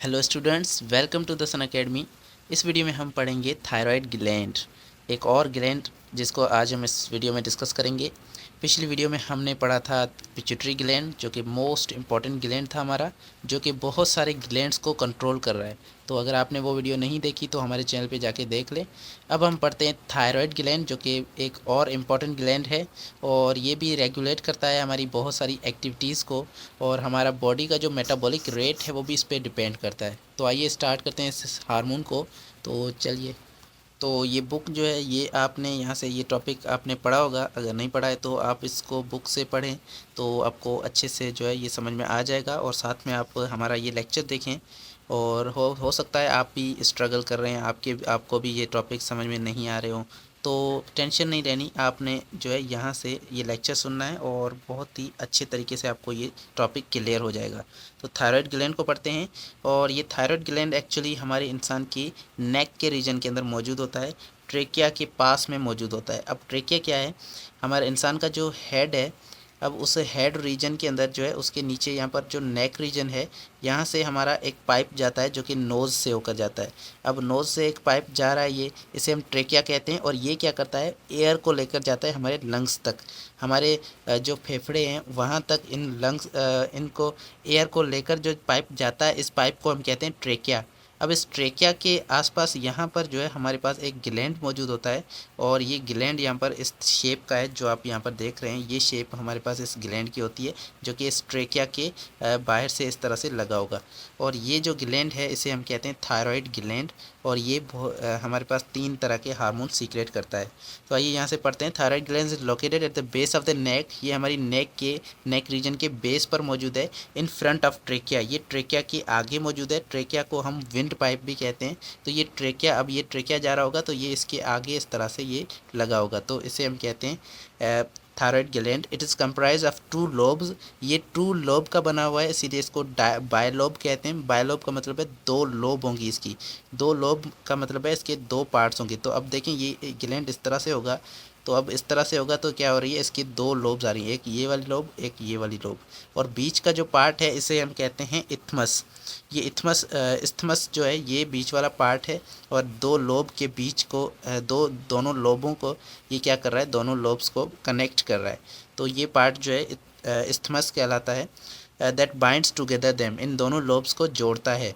Hello students, welcome to the Sun Academy. इस video में हम पढ़ेंगे थायराइड ग्लैंड, एक और ग्लैंड जिसको आज हम इस वीडियो में डिस्कस करेंगे। पिछली वीडियो में हमने पढ़ा था पिट्यूटरी ग्लैंड, जो कि मोस्ट इम्पॉर्टेंट ग्लैंड था हमारा, जो कि बहुत सारे ग्लैंड्स को कंट्रोल कर रहा है। तो अगर आपने वो वीडियो नहीं देखी तो हमारे चैनल पे जाके देख लें। अब हम पढ़ते हैं थायराइड ग्लैंड, जो कि एक और इम्पॉर्टेंट ग्लैंड है और ये भी रेगुलेट करता है हमारी बहुत सारी एक्टिविटीज़ को, और हमारा बॉडी का जो मेटाबॉलिक रेट है वो भी इस पे डिपेंड करता है। तो आइए स्टार्ट करते हैं इस हार्मोन को। तो चलिए, तो ये बुक जो है ये आपने यहाँ से ये टॉपिक आपने पढ़ा होगा, अगर नहीं पढ़ा है तो आप इसको बुक से पढ़ें तो आपको अच्छे से जो है ये समझ में आ जाएगा, और साथ में आप हमारा ये लेक्चर देखें। और हो सकता है आप भी स्ट्रगल कर रहे हैं, आपको भी ये टॉपिक समझ में नहीं आ रहे हो, तो टेंशन नहीं लेनी। आपने जो है यहाँ से ये लेक्चर सुनना है और बहुत ही अच्छे तरीके से आपको ये टॉपिक क्लियर हो जाएगा। तो थायराइड ग्लैंड को पढ़ते हैं। और ये थायराइड ग्लैंड एक्चुअली हमारे इंसान की नेक के रीजन के अंदर मौजूद होता है, ट्रेकिया के पास में मौजूद होता है। अब ट्रेकिया क्या है? हमारे इंसान का जो हेड है, अब उस हेड रीजन के अंदर जो है उसके नीचे यहाँ पर जो नेक रीजन है, यहाँ से हमारा एक पाइप जाता है जो कि नोज़ से होकर जाता है। अब नोज़ से एक पाइप जा रहा है, ये इसे हम ट्रेकिया कहते हैं, और ये क्या करता है, एयर को लेकर जाता है हमारे लंग्स तक। हमारे जो फेफड़े हैं वहाँ तक इन लंग्स इनको एयर को लेकर जो पाइप जाता है, इस पाइप को हम कहते हैं ट्रेकिया। अब इस ट्रेकिया के आसपास यहाँ पर जो है हमारे पास एक ग्लैंड मौजूद होता है, और ये ग्लैंड यहाँ पर इस शेप का है जो आप यहाँ पर देख रहे हैं। ये शेप हमारे पास इस ग्लैंड की होती है, जो कि इस ट्रेकिया के बाहर से इस तरह से लगा होगा। और ये जो ग्लैंड है इसे हम कहते हैं थायराइड ग्लैंड, और ये हमारे पास 3 तरह के हार्मोन सीक्रेट करता है। तो आइए यहाँ से पढ़ते हैं। Thyroid gland is located at the base of the neck, ये हमारी नेक रीजन के बेस पर मौजूद है। इन फ्रंट ऑफ ट्रेकिया, ये ट्रेकिया के आगे मौजूद है। ट्रेकिया को हम विंड पाइप भी कहते हैं। तो ये ट्रेकिया, अब ये ट्रेकिया जा रहा होगा तो ये इसके आगे इस तरह से ये लगा होगा, तो इसे हम कहते हैं thyroid gland. It is comprise of 2 lobes, ये 2 लोब का बना हुआ है, इसीलिए इसको बायलोब कहते हैं। बायलोब का मतलब है 2 लोब होंगी इसकी, 2 लोब का मतलब है इसके 2 पार्ट्स होंगे। तो अब देखें ये ग्लैंड इस तरह से होगा, तो अब इस तरह से होगा तो क्या हो रही है, इसकी 2 लोब्स आ रही हैं, एक ये वाली लोब, एक ये वाली लोब। और बीच का जो पार्ट है इसे हम कहते हैं इथमस। ये इस्थमस जो है ये बीच वाला पार्ट है, और 2 लोब के बीच को दोनों लोबों को ये क्या कर रहा है, दोनों लोब्स को कनेक्ट कर रहा है। तो ये पार्ट जो है इस्थमस कहलाता है। दैट बाइंड्स टुगेदर देम, इन दोनों लोब्स को जोड़ता है।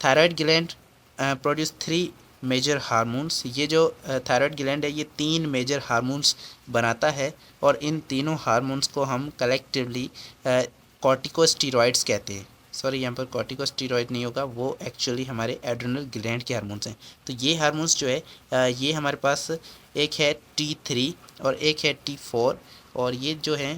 Thyroid gland produce 3 major hormones, ये जो थायराइड ग्लैंड है ये 3 मेजर हार्मोन्स बनाता है, और इन तीनों हार्मोन्स को हम कलेक्टिवली कॉर्टिकोस्टेरॉइड्स कहते हैं। सॉरी, यहाँ पर कॉर्टिकोस्टेरॉइड नहीं होगा, वो एक्चुअली हमारे एड्रेनल ग्लैंड के हार्मोन्स हैं। तो ये हार्मोन्स जो है ये हमारे पास एक है T3 और एक है T4, और ये जो है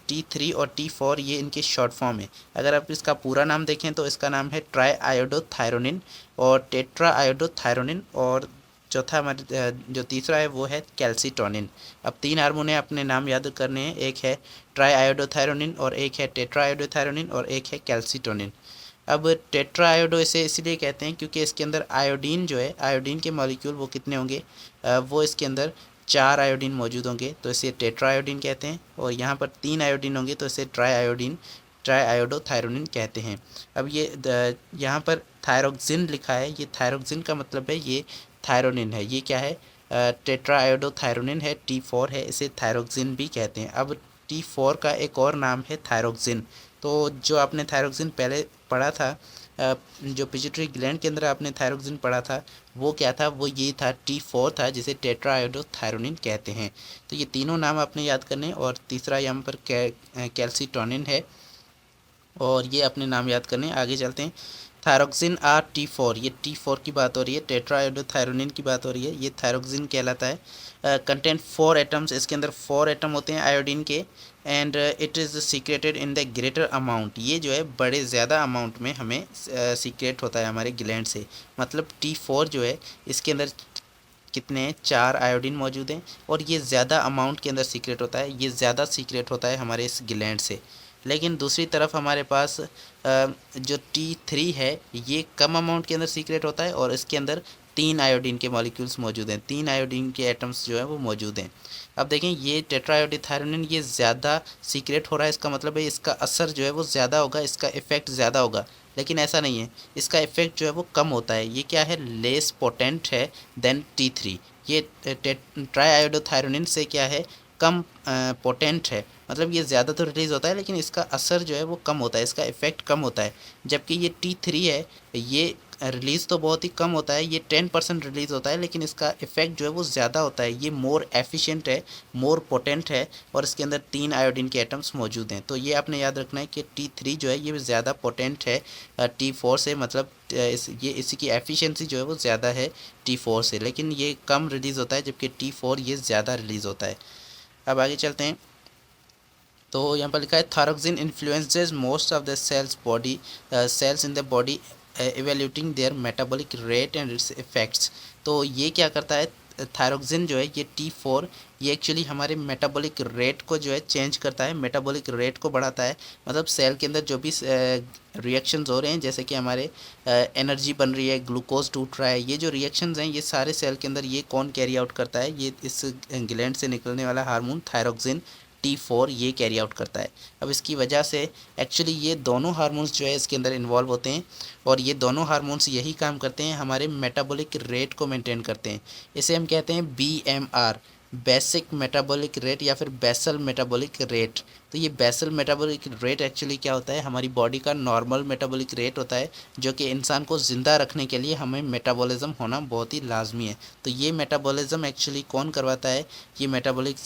T3 और T4 ये इनके शॉर्ट फॉर्म है। अगर आप इसका पूरा नाम देखें तो इसका नाम है ट्राई आयोडोथायरोनिन और टेट्रा आयोडोथायरोनिन, और चौथा हमारे जो तीसरा है वो है कैल्सीटोनिन। अब 3 हार्मोन है, अपने नाम याद करने हैं, एक है ट्राई आयोडोथायरोनिन और एक है टेट्रा आयोडोथायरोनिन और एक है कैल्सीटोनिन। अब टेट्रा आयोडो इसे इसलिए कहते हैं क्योंकि इसके अंदर आयोडीन जो है, आयोडीन के मॉलिक्यूल वो कितने होंगे, वो इसके अंदर 4 आयोडीन मौजूद होंगे, तो इसे टेट्रा आयोडीन कहते हैं। और यहाँ पर 3 आयोडीन होंगे तो इसे ट्राई आयोडोथायरोनिन कहते हैं। अब ये यहाँ पर थायरोक्सिन लिखा है, ये थायरोक्सिन का मतलब है ये थायरोनिन है। ये क्या है, टेट्रा आयोडोथायरोनिन है, T4 है, इसे थायरोक्सिन भी कहते हैं। अब T4 का एक और नाम है थायरोक्सिन। तो जो आपने थायरोक्सिन पहले पढ़ा था, जो पिट्यूटरी ग्लैंड के अंदर आपने थायरोक्सिन पढ़ा था, वो क्या था, वो ये था T4 था, जिसे टेट्रा आयोडोथायरोनिन कहते हैं। तो ये तीनों नाम आपने याद करने, और तीसरा यहाँ पर कैल्सीटोनिन है, और ये अपने नाम याद करने। आगे चलते हैं। थायरोक्सिन आर T4, ये T4 की बात हो रही है, टेट्रा आयोडोथायरोनिन की बात हो रही है, ये थायरोक्सिन कहलाता है। कंटेंट 4 एटम्स, इसके अंदर 4 एटम होते हैं आयोडीन के, and it is secreted in the greater amount, ये जो है बड़े ज़्यादा अमाउंट में हमें सीक्रेट होता है हमारे ग्लैंड से। मतलब T4 जो है इसके अंदर कितने 4 आयोडीन मौजूद हैं, और ये ज़्यादा अमाउंट के अंदर सीक्रेट होता है, ये ज़्यादा सीक्रेट होता है हमारे इस ग्लैंड से। लेकिन दूसरी तरफ हमारे पास जो T3 है ये कम अमाउंट के अंदर सीक्रेट होता है और इसके अंदर 3 आयोडीन के मॉलिक्यूल्स मौजूद हैं, 3 आयोडीन के एटम्स जो है वो मौजूद हैं। अब देखें ये टेट्राआयोडीथायोनिन ये ज़्यादा सीक्रेट हो रहा है, इसका मतलब है इसका असर जो है वो ज़्यादा होगा, इसका इफ़ेक्ट ज़्यादा होगा, लेकिन ऐसा नहीं है, इसका इफ़ेक्ट जो है वो कम होता है। ये क्या है, लेस पोटेंट है देन T3। ये ट्राईआयोडोथायरोनिन से क्या है, कम पोटेंट है, मतलब ये ज़्यादा तो रिलीज़ होता है लेकिन इसका असर जो है वो कम होता है, इसका इफ़ेक्ट कम होता है। जबकि ये T3 है, ये रिलीज़ तो बहुत ही कम होता है, ये 10% रिलीज़ होता है, लेकिन इसका इफ़ेक्ट जो है वो ज़्यादा होता है, ये मोर एफिशिएंट है, मोर पोटेंट है और इसके अंदर 3 आयोडीन के एटम्स मौजूद हैं। तो ये आपने याद रखना है कि T3 जो है ये ज़्यादा पोटेंट है T4 से, मतलब इसी की एफिशिएंसी जो है वो ज़्यादा है T4 से, लेकिन ये कम रिलीज़ होता है, जबकि T4 ये ज़्यादा रिलीज़ होता है। अब आगे चलते हैं। तो यहाँ पर लिखा है thyroxine influences most of the cells in the body evaluating their metabolic rate and its effects. तो ये क्या करता है, थायरोक्सिन जो है ये T4 ये एक्चुअली हमारे मेटाबॉलिक रेट को जो है चेंज करता है, मेटाबॉलिक रेट को बढ़ाता है। मतलब सेल के अंदर जो भी रिएक्शंस हो रहे हैं, जैसे कि हमारे एनर्जी बन रही है, ग्लूकोज टूट रहा है, ये जो रिएक्शंस हैं ये सारे सेल के अंदर ये कौन कैरी आउट करता है, ये इस ग्लैंड से निकलने वाला हार्मोन थायरोक्सिन T4 ये कैरी आउट करता है। अब इसकी वजह से एक्चुअली ये दोनों हार्मोन्स जो है इसके अंदर इन्वॉल्व होते हैं और ये दोनों हार्मोन्स यही काम करते हैं, हमारे मेटाबॉलिक रेट को मेंटेन करते हैं। इसे हम कहते हैं BMR, बेसिक मेटाबॉलिक रेट या फिर बेसल मेटाबॉलिक रेट। तो ये बेसल मेटाबॉलिक रेट एक्चुअली क्या होता है, हमारी बॉडी का नॉर्मल मेटाबॉलिक रेट होता है, जो कि इंसान को ज़िंदा रखने के लिए हमें मेटाबॉलिज्म होना बहुत ही लाजमी है। तो ये मेटाबॉलिज्म एक्चुअली कौन करवाता है, ये मेटाबॉलिक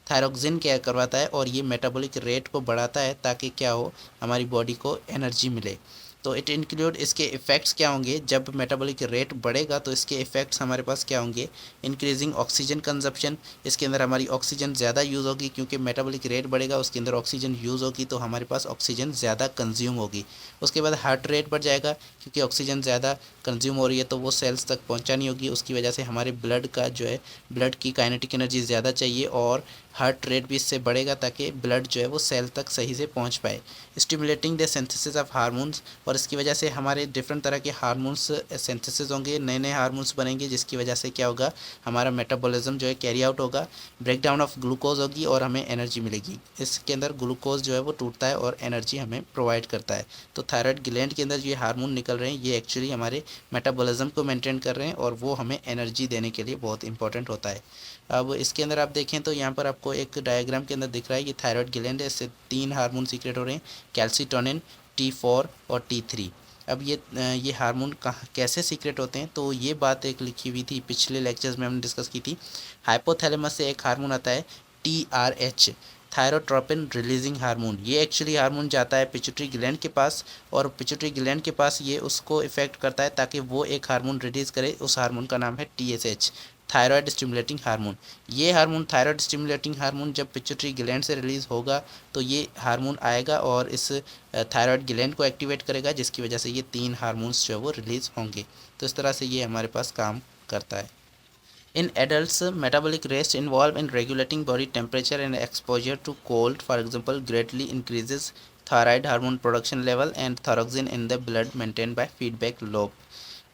थायरोक्सिन क्या करवाता है और ये मेटाबॉलिक रेट को बढ़ाता है ताकि क्या हो, हमारी बॉडी को एनर्जी मिले। तो इट इंक्लूड, इसके इफ़ेक्ट्स क्या होंगे, जब मेटाबॉलिक रेट बढ़ेगा तो इसके इफ़ेक्ट्स हमारे पास क्या होंगे, इंक्रीजिंग ऑक्सीजन कंजप्शन, इसके अंदर हमारी ऑक्सीजन ज़्यादा यूज़ होगी, क्योंकि मेटाबॉलिक रेट बढ़ेगा उसके अंदर ऑक्सीजन यूज़ होगी तो हमारे पास ऑक्सीजन ज़्यादा कंज्यूम होगी। उसके बाद हार्ट रेट बढ़ जाएगा, क्योंकि ऑक्सीजन ज़्यादा कंज्यूम हो रही है तो वो सेल्स तक पहुँचानी होगी, उसकी वजह से हमारे ब्लड का जो है, ब्लड की काइनेटिक एनर्जी ज़्यादा चाहिए और हार्ट रेट भी इससे बढ़ेगा ताकि ब्लड जो है वो सेल तक सही से पहुंच पाए। Stimulating the synthesis of hormones, और इसकी वजह से हमारे डिफरेंट तरह के हार्मोन्स सिंथेसिस होंगे, नए नए हार्मोन्स बनेंगे, जिसकी वजह से क्या होगा, हमारा मेटाबॉलिज्म जो है कैरी आउट होगा, ब्रेकडाउन ऑफ ग्लूकोज होगी और हमें एनर्जी मिलेगी। इसके अंदर ग्लूकोज जो है वो टूटता है और एनर्जी हमें प्रोवाइड करता है। तो थायराइड ग्लैंड के अंदर ये हार्मोन निकल रहे हैं, ये एक्चुअली हमारे मेटाबॉलिज्म को मेंटेन कर रहे हैं और वो हमें एनर्जी देने के लिए बहुत इंपॉर्टेंट होता है। अब इसके अंदर आप देखें तो यहाँ पर आपको एक डायग्राम के अंदर दिख रहा है, ये थायराइड ग्लैंड है, इससे 3 हार्मोन सीक्रेट हो रहे हैं, कैल्सीटोनिन, T4 और T3। अब ये हार्मोन कहाँ कैसे सीक्रेट होते हैं, तो ये बात एक लिखी हुई थी पिछले लेक्चर्स में हमने डिस्कस की थी। हाइपोथैलेमस से एक हार्मोन आता है TRH, थायरोट्रोपिन रिलीजिंग हार्मोन। ये एक्चुअली हार्मोन जाता है पिट्यूटरी ग्लैंड के पास और पिट्यूटरी ग्लैंड के पास ये उसको इफेक्ट करता है ताकि वो एक हार्मोन रिलीज़ करे, उस हार्मोन का नाम है TSH, थायराइड स्टिमुलेटिंग हार्मोन। ये हार्मोन थायराइड स्टिमुलेटिंग हार्मोन जब पिट्यूटरी ग्लैंड से रिलीज़ होगा तो ये हार्मोन आएगा और इस थायराइड ग्लैंड को एक्टिवेट करेगा, जिसकी वजह से ये 3 हार्मोन्स जो है वो रिलीज़ होंगे। तो इस तरह से ये हमारे पास काम करता है। In adults, metabolic rest involved in regulating body temperature and exposure to cold, for example, greatly increases thyroid hormone production level and thyroxine in the blood maintained by feedback loop।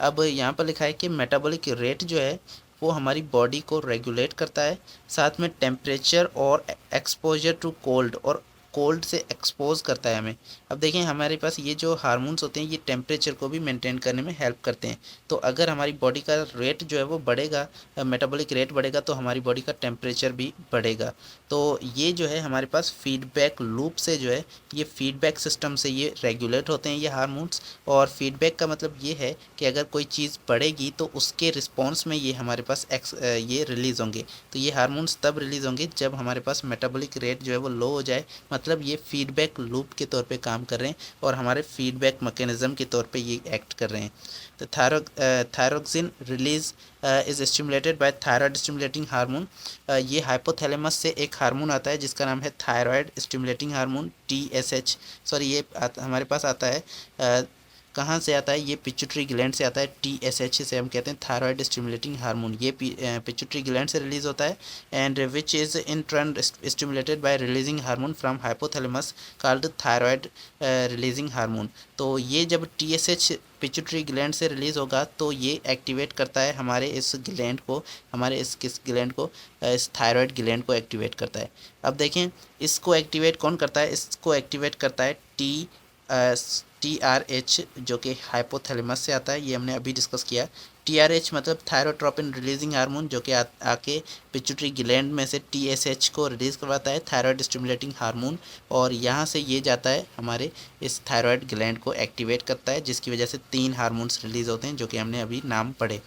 अब यहाँ पर लिखा है कि मेटाबॉलिक रेट जो है वो हमारी बॉडी को रेगुलेट करता है, साथ में टेम्परेचर और एक्सपोजर टू कोल्ड, और कोल्ड से एक्सपोज करता है हमें। अब देखें हमारे पास ये जो हार्मोन्स होते हैं ये टेम्परेचर को भी मेंटेन करने में हेल्प करते हैं। तो अगर हमारी बॉडी का रेट जो है वो बढ़ेगा, मेटाबॉलिक रेट बढ़ेगा तो हमारी बॉडी का टेम्परेचर भी बढ़ेगा। तो ये जो है हमारे पास फीडबैक लूप से जो है, ये फीडबैक सिस्टम से ये रेगुलेट होते हैं ये हार्मोन्स। और फीडबैक का मतलब ये है कि अगर कोई चीज़ बढ़ेगी तो उसके रिस्पॉन्स में ये हमारे पास ये रिलीज़ होंगे। तो ये हार्मोन्स तब रिलीज़ होंगे जब हमारे पास मेटाबॉलिक रेट जो है वो लो हो जाए, मतलब ये फीडबैक लूप के तौर पे काम कर रहे हैं और हमारे फीडबैक मैकेनिज्म के तौर पे ये एक्ट कर रहे हैं। तो thyroxine release is stimulated by thyroid stimulating hormone. ये हाइपोथैलेमस से एक हार्मोन आता है जिसका नाम है thyroid stimulating hormone TSH, sorry ये हमारे पास आता है कहाँ से आता है, ये पिट्यूटरी ग्लैंड से आता है। TSH से हम कहते हैं थायराइड स्टिमुलेटिंग हार्मोन, ये पिट्यूटरी ग्लैंड से रिलीज होता है। And which is in turn stimulated by releasing hormone from hypothalamus called thyroid releasing hormone. तो ये जब TSH पिट्यूटरी ग्लैंड से रिलीज़ होगा तो ये एक्टिवेट करता है हमारे इस ग्लैंड को, हमारे इस किस ग्लैंड को, इस थायराइड ग्लैंड को एक्टिवेट करता है। अब देखें इसको एक्टिवेट कौन करता है, इसको एक्टिवेट करता है TRH जो कि हाइपोथैलेमस से आता है, ये हमने अभी डिस्कस किया। TRH मतलब थायरोट्रोपिन रिलीजिंग हार्मोन, जो कि आके पिट्यूटरी ग्लैंड में से TSH को रिलीज़ करवाता है, थायराइड स्टिमुलेटिंग हार्मोन, और यहाँ से ये जाता है हमारे इस थायराइड ग्लैंड को एक्टिवेट करता है, जिसकी वजह से 3 हार्मोन्स रिलीज़ होते हैं जो कि हमने अभी नाम पढ़े।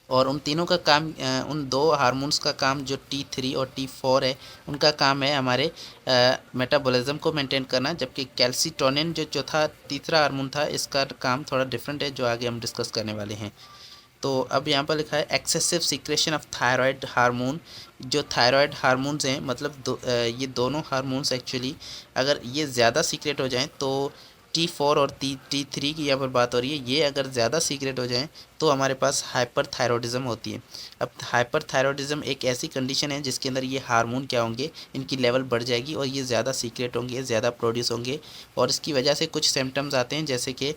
और उन तीनों का काम, उन 2 हार्मोन्स का काम जो T3 और T4 है, उनका काम है हमारे मेटाबॉलिज्म को मेंटेन करना, जबकि कैल्सिटोनिन जो चौथा तीसरा हार्मोन था, इसका काम थोड़ा डिफरेंट है जो आगे हम डिस्कस करने वाले हैं। तो अब यहाँ पर लिखा है excessive secretion of thyroid hormone. जो थायराइड हार्मोन्स हैं मतलब ये दोनों हार्मोन्स एक्चुअली अगर ये ज़्यादा सीक्रेट हो जाएं तो T4 और T3 की यहाँ पर बात हो रही है, ये अगर ज़्यादा सीक्रेट हो जाएं तो हमारे पास हाइपर थायरॉयडिज्म होती है। अब हाइपर थायरॉयडिज्म एक ऐसी कंडीशन है जिसके अंदर ये हार्मोन क्या होंगे, इनकी लेवल बढ़ जाएगी और ये ज़्यादा सीक्रेट होंगे, ज़्यादा प्रोड्यूस होंगे, और इसकी वजह से कुछ सिम्टम्स आते हैं जैसे कि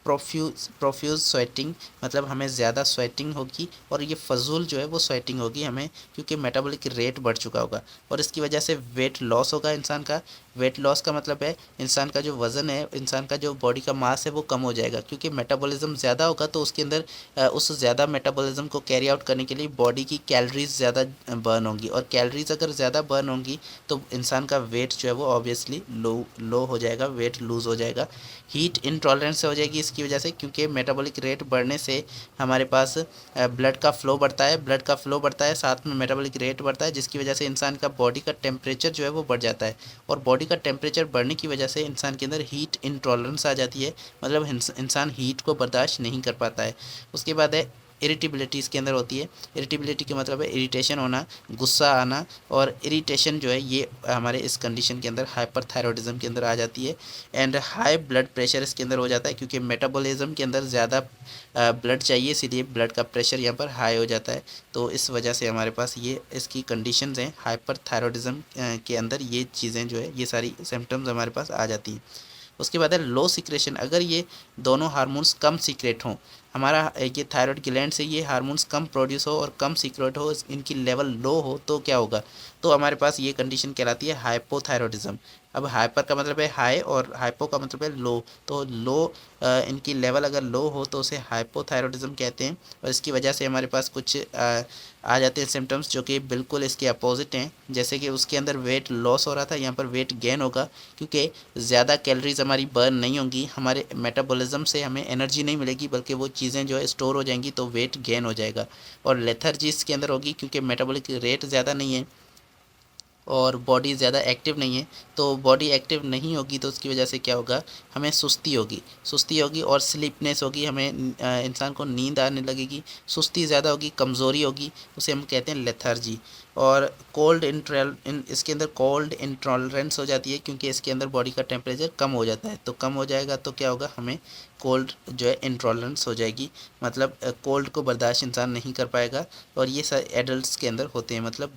प्रोफ्यूज़ स्वेटिंग, मतलब हमें ज़्यादा स्वेटिंग होगी, और ये फजूल जो है वो स्वेटिंग होगी हमें, क्योंकि मेटाबॉलिक रेट बढ़ चुका होगा, और इसकी वजह से वेट लॉस होगा इंसान का। वेट लॉस का मतलब है इंसान का जो वज़न है, इंसान का जो बॉडी का मास है वो कम हो जाएगा, क्योंकि मेटाबॉलिज्म ज़्यादा होगा तो उसके अंदर उस ज़्यादा मेटाबॉलिज्म को कैरी आउट करने के लिए बॉडी की कैलोरीज ज़्यादा बर्न होंगी, और कैलोरीज अगर ज़्यादा बर्न होंगी तो इंसान का वेट जो है वो ऑब्वियसली लो हो जाएगा, वेट लूज़ हो जाएगा। हीट इंटॉलरेंस हो जाएगी इसकी वजह से, क्योंकि मेटाबॉलिक रेट बढ़ने से हमारे पास ब्लड का फ्लो बढ़ता है, ब्लड का फ्लो बढ़ता है, साथ में मेटाबॉलिक रेट बढ़ता है, जिसकी वजह से इंसान का बॉडी का टेम्परेचर जो है वो बढ़ जाता है, और बॉडी का टेम्परेचर बढ़ने की वजह से इंसान के अंदर हीट इंटॉलरेंस आ जाती है, मतलब इंसान हीट को बर्दाश्त नहीं कर पाता है। उसके बाद है इरिटेबिलिटी, इसके अंदर होती है। इरिटेबिलिटी का मतलब है इरिटेशन होना, गुस्सा आना, और इरिटेशन जो है ये हमारे इस कंडीशन के अंदर हाइपरथायरॉयडिज्म के अंदर आ जाती है। एंड हाई ब्लड प्रेशर इसके अंदर हो जाता है, क्योंकि मेटाबॉलिज्म के अंदर ज़्यादा ब्लड चाहिए, इसीलिए ब्लड का प्रेशर यहाँ पर हाई हो जाता है। तो इस वजह से हमारे पास ये इसकी कंडीशंस हैं, हाइपरथायरॉयडिज्म के अंदर ये चीज़ें जो है, ये सारी सिम्टम्स हमारे पास आ जाती हैं। उसके बाद है लो सीक्रेशन। अगर ये दोनों हार्मोन्स कम सीक्रेट हों, हमारा ये थायराइड ग्लैंड से ये हार्मोन्स कम प्रोड्यूस हो और कम सीक्रेट हो, इनकी लेवल लो हो, तो क्या होगा, तो हमारे पास ये कंडीशन कहलाती है हाइपोथायरॉयडिज्म। अब हाइपर का मतलब है हाई और हाइपो का मतलब है लो, तो लो इनकी लेवल अगर लो हो तो उसे हाइपोथायरॉयडिज्म कहते हैं, और इसकी वजह से हमारे पास कुछ आ जाते हैं सिम्टम्स जो कि बिल्कुल इसके अपोजिट हैं। जैसे कि उसके अंदर वेट लॉस हो रहा था, यहाँ पर वेट गेन होगा, क्योंकि ज़्यादा कैलोरीज हमारी बर्न नहीं होंगी, हमारे मेटाबॉलिज्म से हमें एनर्जी नहीं मिलेगी, बल्कि वो चीज़ें जो है स्टोर हो जाएंगी, तो वेट गेन हो जाएगा। और लेथर्जी इसके अंदर होगी, क्योंकि मेटाबॉलिक रेट ज़्यादा नहीं है और बॉडी ज़्यादा एक्टिव नहीं है, तो बॉडी एक्टिव नहीं होगी तो उसकी वजह से क्या होगा, हमें सुस्ती होगी और स्लीपनेस होगी, हमें इंसान को नींद आने लगेगी, सुस्ती ज़्यादा होगी, कमज़ोरी होगी, उसे हम कहते हैं लेथर्जी। और इसके अंदर कोल्ड इंटॉलरेंस हो जाती है, क्योंकि इसके अंदर बॉडी का टेम्परेचर कम हो जाता है, तो कम हो जाएगा तो क्या होगा, हमें कोल्ड जो है इंटॉलरेंस हो जाएगी, मतलब कोल्ड को बर्दाश्त इंसान नहीं कर पाएगा। और ये सारे एडल्ट्स के अंदर होते हैं, मतलब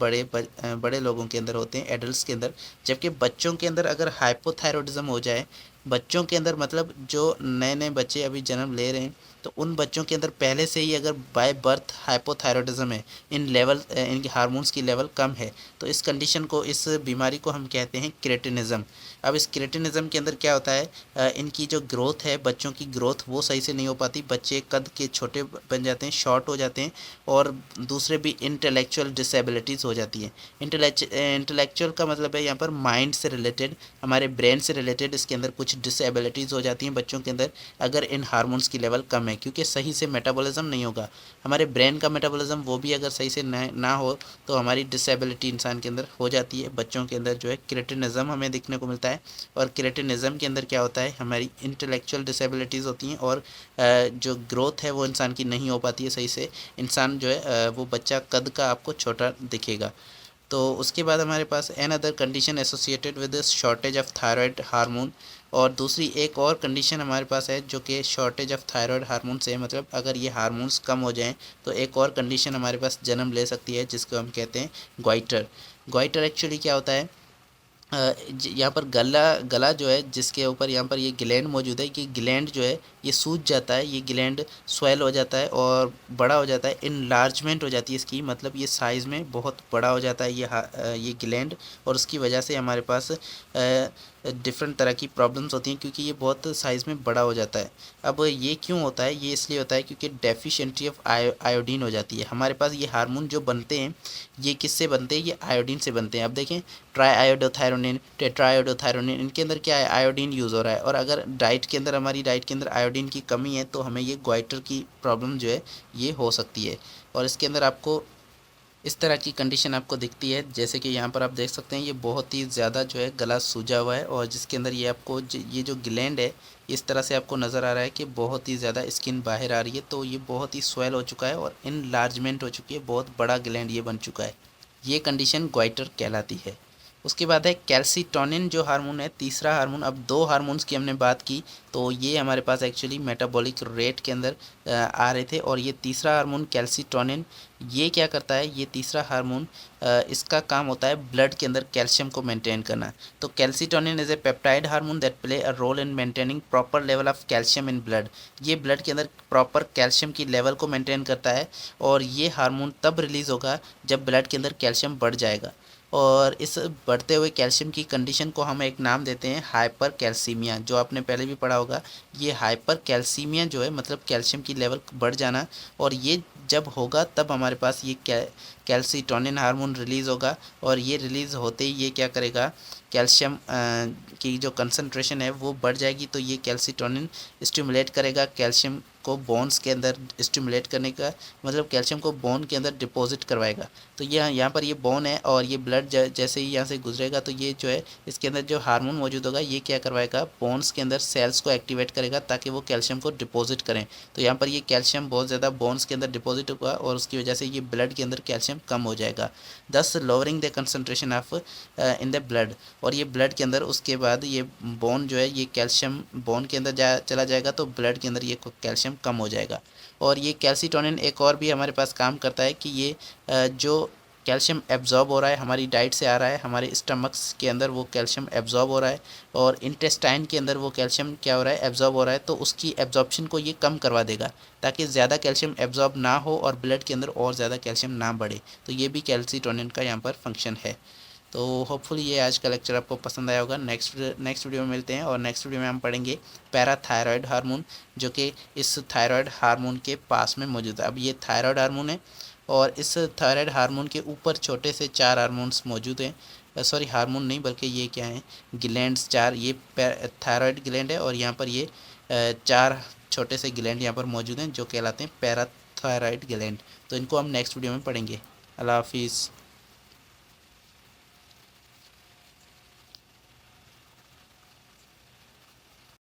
बड़े लोगों के अंदर होते हैं, एडल्ट्स के अंदर। जबकि बच्चों के अंदर अगर हाइपोथायरॉयडिज्म हो जाए, बच्चों के अंदर मतलब जो नए नए बच्चे अभी जन्म ले रहे हैं, तो उन बच्चों के अंदर पहले से ही अगर बाय बर्थ हाइपोथायरॉयडिज्म है, इनकी हार्मोन्स की लेवल कम है, तो इस कंडीशन को, इस बीमारी को हम कहते हैं क्रेटिनिज्म। अब इस क्रेटिनिज्म के अंदर क्या होता है, इनकी जो ग्रोथ है, बच्चों की ग्रोथ वो सही से नहीं हो पाती, बच्चे कद के छोटे बन जाते हैं, शॉर्ट हो जाते हैं, और दूसरे भी इंटेलेक्चुअल डिसेबिलिटीज़ हो जाती हैं। इंटेलेक्चुअल का मतलब है यहाँ पर माइंड से रिलेटेड, हमारे ब्रेन से रिलेटेड इसके अंदर कुछ डिसेबिलिटीज़ हो जाती हैं बच्चों के अंदर, अगर इन हार्मोन्स की लेवल कम है, क्योंकि सही से मेटाबॉलिज्म नहीं होगा। हमारे ब्रेन का मेटाबॉलिज्म वो भी अगर सही से ना हो तो हमारी डिसेबिलिटी इंसान के अंदर हो जाती है। बच्चों के अंदर जो है क्रेटिनिज्म हमें देखने को मिलता है, और क्रेटिनिज्म के अंदर क्या होता है, हमारी इंटेलेक्चुअल डिसेबिलिटीज़ होती हैं, और जो ग्रोथ है वो इंसान की नहीं हो पाती है सही से, इंसान जो है वो बच्चा कद का आपको छोटा दिखेगा। तो उसके बाद हमारे पास an other condition associated with shortage of thyroid hormone, और दूसरी एक और कंडीशन हमारे पास है जो कि शॉर्टेज ऑफ थायराइड हार्मोन से, मतलब अगर ये हार्मोन्स कम हो जाएं तो एक और कंडीशन हमारे पास जन्म ले सकती है जिसको हम कहते हैं ग्वाइटर। ग्वाइटर एक्चुअली क्या होता है, यहाँ पर गला जो है जिसके ऊपर यहाँ पर ये ग्लैंड मौजूद है, कि ग्लैंड जो है ये सूज जाता है, ये ग्लैंड स्वेल हो जाता है और बड़ा हो जाता है, इनलार्जमेंट हो जाती है इसकी, मतलब ये साइज़ में बहुत बड़ा हो जाता है ये ग्लैंड, और उसकी वजह से हमारे पास डिफरेंट तरह की प्रॉब्लम्स होती हैं क्योंकि ये बहुत साइज़ में बड़ा हो जाता है। अब ये क्यों होता है, ये इसलिए होता है क्योंकि डेफिशिएंसी ऑफ आयोडीन हो जाती है। हमारे पास ये हार्मोन जो बनते हैं ये किससे बनते हैं, ये आयोडीन से बनते हैं। अब देखें ट्राई आयोडोथायरोनिन, टेट्राआयोडोथायरोनिन, इनके अंदर क्या है, आयोडीन यूज़ हो रहा है, और अगर हमारी डाइट के अंदर आयोडीन की कमी है तो हमें ये ग्वाइटर की प्रॉब्लम जो है ये हो सकती है। और इसके अंदर आपको इस तरह की कंडीशन आपको दिखती है, जैसे कि यहाँ पर आप देख सकते हैं ये बहुत ही ज़्यादा जो है गला सूजा हुआ है, और जिसके अंदर ये आपको ये जो ग्लैंड है इस तरह से आपको नज़र आ रहा है कि बहुत ही ज़्यादा स्किन बाहर आ रही है, तो ये बहुत ही स्वेल हो चुका है और इनलार्जमेंट हो चुकी है, बहुत बड़ा ग्लैंड ये बन चुका है। ये कंडीशन ग्वाइटर कहलाती है। उसके बाद है कैल्सीटोनिन जो हार्मोन है, तीसरा हार्मोन। अब दो हार्मोन्स की हमने बात की तो ये हमारे पास एक्चुअली मेटाबॉलिक रेट के अंदर आ रहे थे, और ये तीसरा हार्मोन कैल्सीटोनिन ये क्या करता है, ये तीसरा हार्मोन इसका काम होता है ब्लड के अंदर कैल्शियम को मेंटेन करना। तो calcitonin is a peptide hormone that play a role in maintaining proper level of calcium in blood. ये ब्लड के अंदर प्रॉपर कैल्शियम की लेवल को मेंटेन करता है, और ये हार्मोन तब रिलीज़ होगा जब ब्लड के अंदर कैल्शियम बढ़ जाएगा। और इस बढ़ते हुए कैल्शियम की कंडीशन को हम एक नाम देते हैं हाइपर कैल्सीमिया, जो आपने पहले भी पढ़ा होगा। ये हाइपर कैल्सीमिया जो है मतलब कैल्शियम की लेवल बढ़ जाना, और ये जब होगा तब हमारे पास ये कैल्सीटोनिन हार्मोन रिलीज़ होगा, और ये रिलीज़ होते ही ये क्या करेगा, कैल्शियम की जो कंसंट्रेशन है वो बढ़ जाएगी, तो ये कैल्सीटोनिन स्टिमुलेट करेगा कैल्शियम को बोन्स के अंदर स्टिमुलेट करने का, मतलब कैल्शियम को बोन के अंदर डिपॉजिट करवाएगा। तो यहाँ पर ये बोन है और ये ब्लड जैसे ही यहाँ से गुजरेगा तो ये जो है इसके अंदर जो हार्मोन मौजूद होगा ये क्या करवाएगा, बोन्स के अंदर सेल्स को एक्टिवेट करेगा ताकि वो कैल्शियम को डिपॉजिट करें। तो यहाँ पर ये कैल्शियम बहुत ज़्यादा बोन्स के अंदर डिपॉजिट होगा और उसकी वजह से ये ब्लड के अंदर कैल्शियम कम हो जाएगा, दस lowering the concentration of in the blood. और ये ब्लड के अंदर उसके बाद ये बोन जो है ये कैल्शियम बोन के अंदर चला जाएगा, तो ब्लड के अंदर ये कैल्शियम कम हो जाएगा। और ये कैल्सीटोनिन एक और भी हमारे पास काम करता है कि ये जो कैल्शियम एब्जॉर्ब हो रहा है हमारी डाइट से आ रहा है, हमारे स्टमक्स के अंदर वो कैल्शियम एब्जॉर्ब हो रहा है, और इंटेस्टाइन के अंदर वो कैल्शियम क्या हो रहा है, एब्जॉर्ब हो रहा है, तो उसकी एब्जॉर्प्शन को ये कम करवा देगा ताकि ज़्यादा कैल्शियम एब्जॉर्ब ना हो और ब्लड के अंदर और ज़्यादा कैल्शियम ना बढ़े। तो ये भी कैल्सीटोनिन का यहाँ पर फंक्शन है। तो होपफुली ये आज का लेक्चर आपको पसंद आया होगा। नेक्स्ट वीडियो में मिलते हैं, और नेक्स्ट वीडियो में हम पढ़ेंगे पैराथायरॉयड हार्मोन, जो कि इस थायराइड हार्मोन के पास में मौजूद है। अब ये थायराइड हार्मोन है और इस थायराइड हार्मोन के ऊपर छोटे से 4 हार्मोन्स मौजूद हैं, सॉरी हार्मोन नहीं बल्कि ये क्या है, ग्लैंड्स 4, ये थायराइड ग्लैंड है और यहाँ पर ये 4 छोटे से ग्लैंड यहाँ पर मौजूद हैं जो कहलाते हैं पैराथायरॉयड ग्लैंड। तो इनको हम नेक्स्ट वीडियो में पढ़ेंगे। अल्लाह हाफिज़।